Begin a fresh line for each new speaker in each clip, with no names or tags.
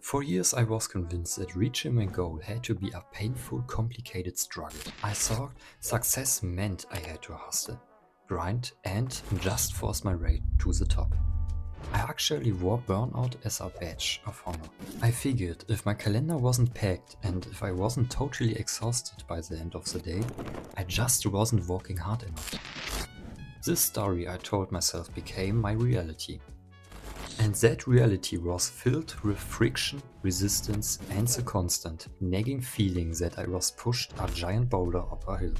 For years I was convinced that reaching my goal had to be a painful, complicated struggle. I thought success meant I had to hustle, grind and just force my way to the top. I actually wore burnout as a badge of honor. I figured if my calendar wasn't packed and if I wasn't totally exhausted by the end of the day, I just wasn't working hard enough. This story I told myself became my reality. And that reality was filled with friction, resistance and the constant, nagging feeling that I was pushed a giant boulder up a hill,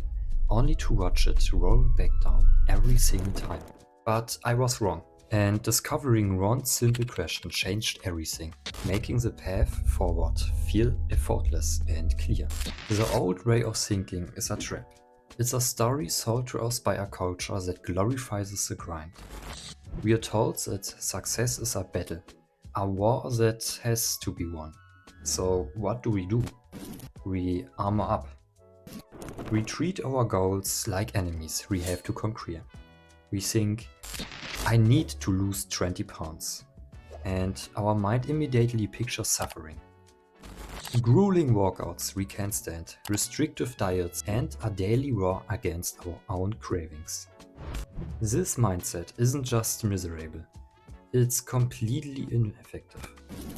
only to watch it roll back down every single time. But I was wrong. And discovering one simple question changed everything, making the path forward feel effortless and clear. The old way of thinking is a trap. It's a story sold to us by a culture that glorifies the grind. We are told that success is a battle, a war that has to be won. So what do? We armor up. We treat our goals like enemies we have to conquer. We think, I need to lose 20 pounds. And our mind immediately pictures suffering. Grueling workouts we can't stand, restrictive diets, and a daily war against our own cravings. This mindset isn't just miserable, it's completely ineffective.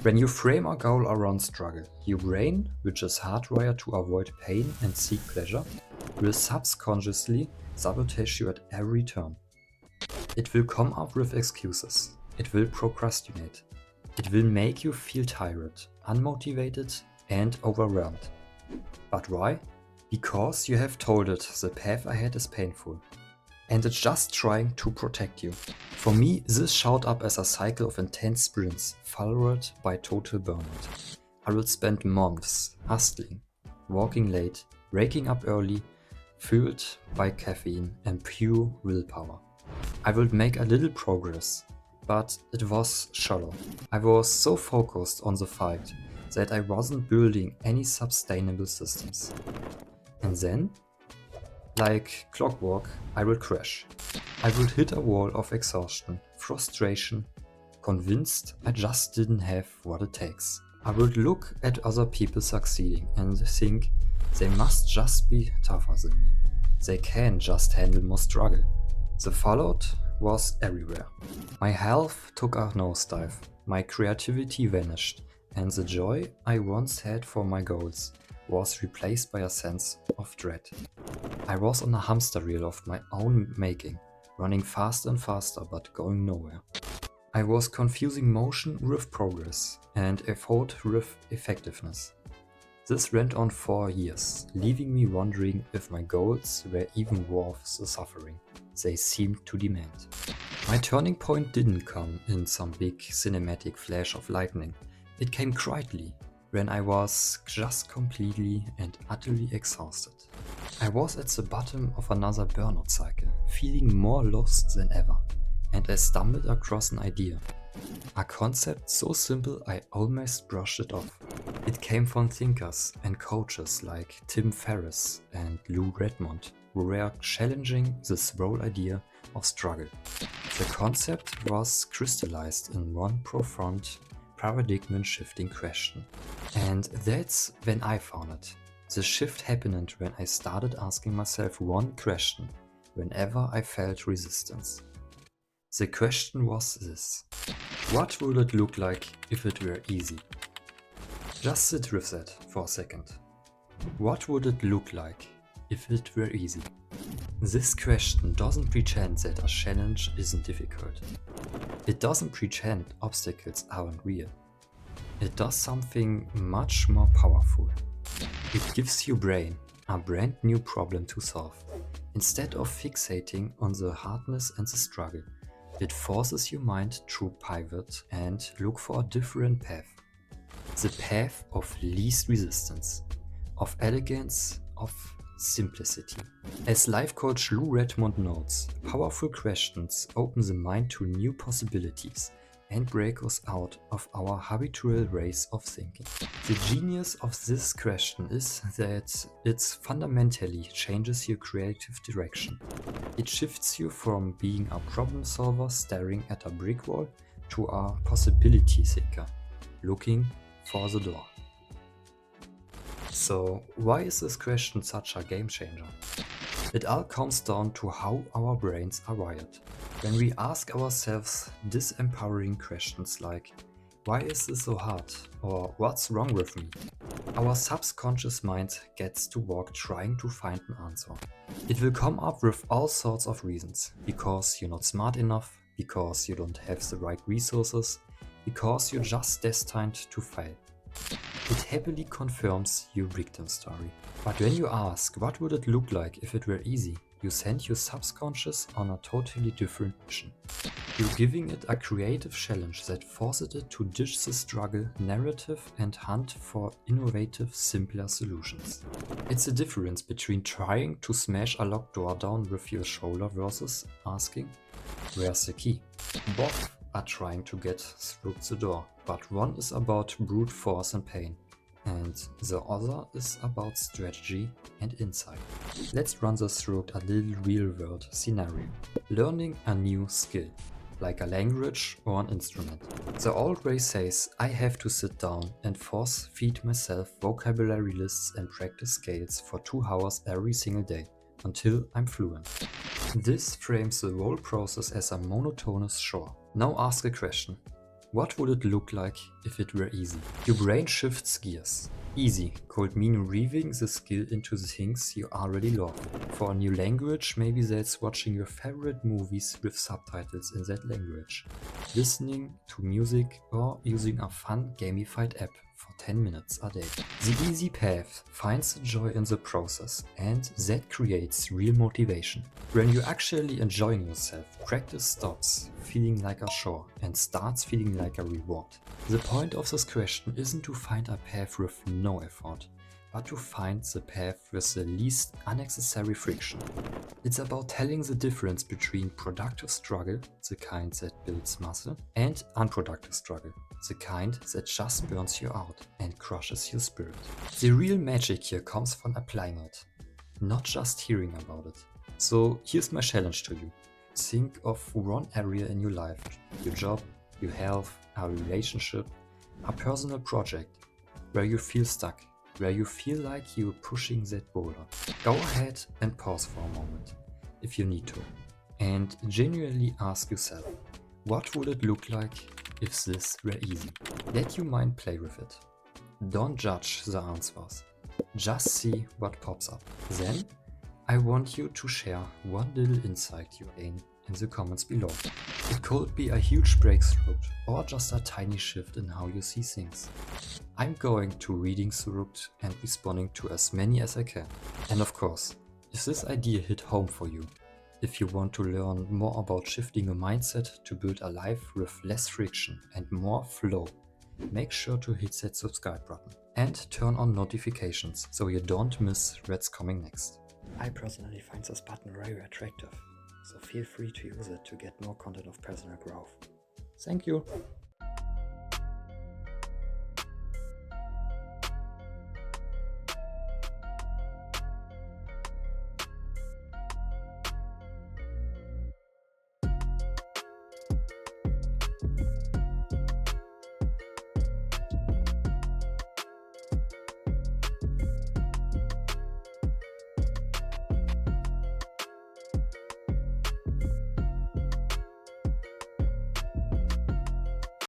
When you frame a goal around struggle, your brain, which is hardwired to avoid pain and seek pleasure, will subconsciously sabotage you at every turn. It will come up with excuses. It will procrastinate. It will make you feel tired, unmotivated, and overwhelmed. But why? Because you have told it the path ahead is painful. And it's just trying to protect you. For me, this showed up as a cycle of intense sprints, followed by total burnout. I would spend months hustling, working late, waking up early, fueled by caffeine and pure willpower. I would make a little progress, but it was shallow. I was so focused on the fight that I wasn't building any sustainable systems. And then, like clockwork, I would crash. I would hit a wall of exhaustion, frustration, convinced I just didn't have what it takes. I would look at other people succeeding and think they must just be tougher than me. They can just handle more struggle. The fallout was everywhere. My health took a nosedive, my creativity vanished, and the joy I once had for my goals was replaced by a sense of dread. I was on a hamster wheel of my own making, running faster and faster but going nowhere. I was confusing motion with progress and effort with effectiveness. This went on for years, leaving me wondering if my goals were even worth the suffering they seemed to demand. My turning point didn't come in some big cinematic flash of lightning. It came quietly, when I was just completely and utterly exhausted. I was at the bottom of another burnout cycle, feeling more lost than ever, and I stumbled across an idea. A concept so simple I almost brushed it off. It came from thinkers and coaches like Tim Ferriss and Lou Redmond, who were challenging this whole idea of struggle. The concept was crystallized in one profound, paradigm-shifting question. And that's when I found it. The shift happened when I started asking myself one question whenever I felt resistance. The question was this: what would it look like if it were easy? Just sit with that for a second. What would it look like if it were easy? This question doesn't pretend that a challenge isn't difficult. It doesn't pretend obstacles aren't real. It does something much more powerful. It gives your brain a brand new problem to solve. Instead of fixating on the hardness and the struggle, it forces your mind to pivot and look for a different path. The path of least resistance, of elegance, of simplicity. As life coach Lou Redmond notes, powerful questions open the mind to new possibilities and break us out of our habitual ways of thinking. The genius of this question is that it fundamentally changes your creative direction. It shifts you from being a problem solver staring at a brick wall to a possibility seeker, looking for the door. So, why is this question such a game changer? It all comes down to how our brains are wired. When we ask ourselves disempowering questions like, why is this so hard? Or what's wrong with me? Our subconscious mind gets to work trying to find an answer. It will come up with all sorts of reasons. Because you're not smart enough, because you don't have the right resources, because you're just destined to fail. It happily confirms your victim story. But when you ask, what would it look like if it were easy? You send your subconscious on a totally different mission. You're giving it a creative challenge that forces it to ditch the struggle narrative and hunt for innovative, simpler solutions. It's the difference between trying to smash a locked door down with your shoulder versus asking, where's the key? Both are trying to get through the door, but one is about brute force and pain, and the other is about strategy and insight. Let's run this through a little real-world scenario. Learning a new skill, like a language or an instrument. The old way says I have to sit down and force feed myself vocabulary lists and practice scales for 2 hours every single day until I'm fluent. This frames the whole process as a monotonous chore. Now ask a question. What would it look like if it were easy? Your brain shifts gears. Easy could mean weaving the skill into the things you already love. For a new language, maybe that's watching your favorite movies with subtitles in that language, listening to music, or using a fun gamified app for 10 minutes a day. The easy path finds the joy in the process, and that creates real motivation. When you're actually enjoying yourself, practice stops feeling like a chore and starts feeling like a reward. The point of this question isn't to find a path with no effort, but to find the path with the least unnecessary friction. It's about telling the difference between productive struggle, the kind that builds muscle, and unproductive struggle, the kind that just burns you out and crushes your spirit. The real magic here comes from applying it, not just hearing about it. So here's my challenge to you. Think of one area in your life, your job, your health, a relationship, a personal project, where you feel stuck, where you feel like you're pushing that boulder. Go ahead and pause for a moment, if you need to, and genuinely ask yourself, what would it look like if this were easy? Let your mind play with it. Don't judge the answers, just see what pops up. Then, I want you to share one little insight you gain in the comments below. It could be a huge breakthrough or just a tiny shift in how you see things. I'm going to reading through it and responding to as many as I can. And of course, if this idea hit home for you, if you want to learn more about shifting your mindset to build a life with less friction and more flow, make sure to hit that subscribe button and turn on notifications so you don't miss what's coming next. I personally find this button very attractive, so feel free to use it to get more content of personal growth. Thank you!